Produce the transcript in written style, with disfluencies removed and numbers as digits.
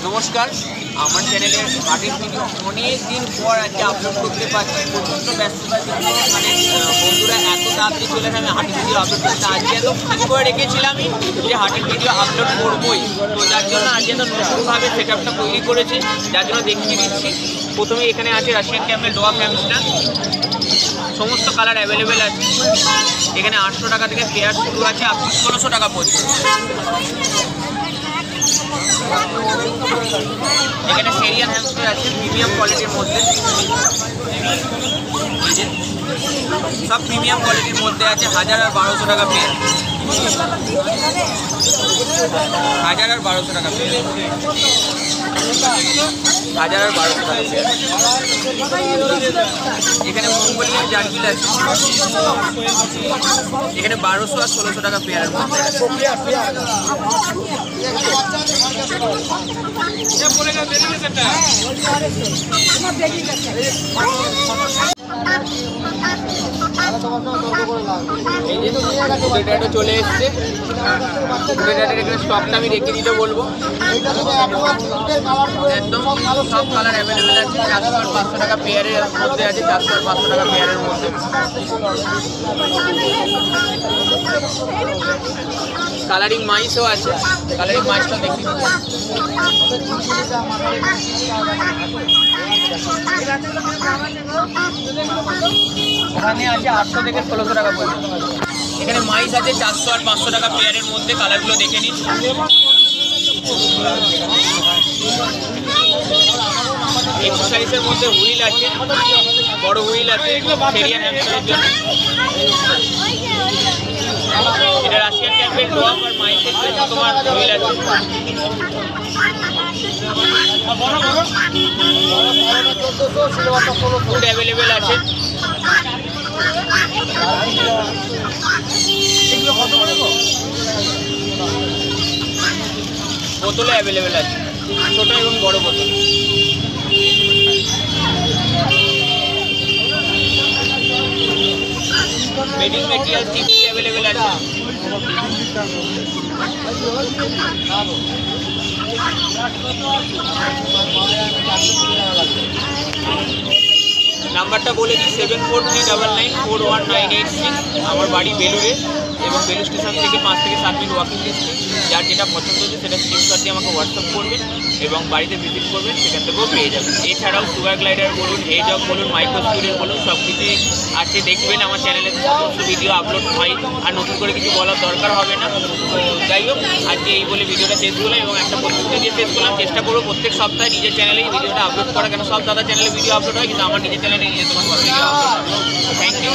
নমস্কার, আমার চ্যানেলের হাটের ভিডিও অনেক দিন পর আজকে আপলোড করতে পারছি। প্রচণ্ড ব্যস্ততার জন্য মানে বন্ধুরা এত তাড়াতাড়ি চলে আসে আমি হাটের ভিডিও আপলোড করতে। আজকে এত ঠিক করে রেখেছিলামই যে হাটের ভিডিও আপলোড করবোই, তো যার জন্য আজকে এত নতুনভাবে সেট আপটা তৈরি করেছি, যার জন্য দেখিয়ে দিচ্ছি। প্রথমে এখানে আছে রাশিয়ান ক্যামেল ডোয়ার্ফ হ্যামস্টার, সমস্ত কালার অ্যাভেলেবেল আছে। এখানে 800 টাকা থেকে পেয়ার শুরু আছে, আপনি 1600 টাকা পর্যন্ত। এখানে সেরিয়ান হ্যামস্টার আছে প্রিমিয়াম কোয়ালিটির মধ্যে, সব প্রিমিয়াম কোয়ালিটির মধ্যে আছে। 1000 আর 1200 টাকা পেয়ার, 1000 আর 1200 টাকা পেয়ার, 1000 আর 1200 টাকা পেয়ার। এখানে মঙ্গোলিয়ান জার্কিল আছে, এখানে 1200 আর 1600 টাকা পেয়ারের মধ্যে আছে। চলে এসছে এখানে স্টকটা আমি রেখে দিতে বলবো। একদম সব কালার অ্যাভেলেবেল আছে। 400 আর 500 টাকা পেয়ারের মধ্যে আছে, 400 আর 500 টাকা পেয়ারের মধ্যে। কালারিং মাইসও আছে, কালারিং মাইসটা দেখি। ওখানে আছে 800 থেকে 1600 টাকা পর্যন্ত। এখানে মাইস আছে 400 আর 500 টাকা পেয়ারের মধ্যে। কালারগুলো দেখে নিন। এক্সারসাইজের মধ্যে হুইল আছে, বড় হুইল আছে সেরিয়ান হ্যামস্টারের জন্য। এটা রাশিয়ান ক্যাম্পেল ডোয়ার্ফ আর মাইসের জন্য তোমার হুইল আছে। ফুড অ্যাভেলেবেল আছে। বোতলে অ্যাভেলেবেল আছে, ছোট এবং বড় বোতল। বেডিং মেটেরিয়াল চিপস অ্যাভেলেবেল আছে। নাম্বারটা বলে দিই 7439941986। আমার বাড়ি বেলুরে এবং বেলুর স্টেশন থেকে 5 থেকে 7 মিনিট ওয়াকিং ডিস্টেন্স। যার যেটা পছন্দ হচ্ছে সেটা স্ক্রিনশট দিয়ে আমাকে হোয়াটসঅ্যাপ করবেন এবং বাড়িতে ভিজিট করবেন, সেখান থেকেও পেয়ে যাবেন। এছাড়াও সুগার গ্লাইডার বলুন, হেজক বলুন, মাইক্রো স্টুডিও বলুন, সব কিছুই আছে। দেখবেন আমার চ্যানেলে সমস্ত ভিডিও আপলোড হয়, আর নতুন করে কিছু বলার দরকার হবে না। তো যাই হোক, আজকে এই বলে ভিডিওটা শেষ করলাম এবং একটা প্রতিশ্রুতি দিয়ে শেষ করলাম। চেষ্টা করবো প্রত্যেক সপ্তাহে নিজের চ্যানেলেই ভিডিওটা আপলোড করা। কেন সব দাদা চ্যানেলে ভিডিও আপলোড হয়, কিন্তু আমার নিজের চ্যানেলে নিজের তোমার ভিডিও আপলোড হয়। Thank you.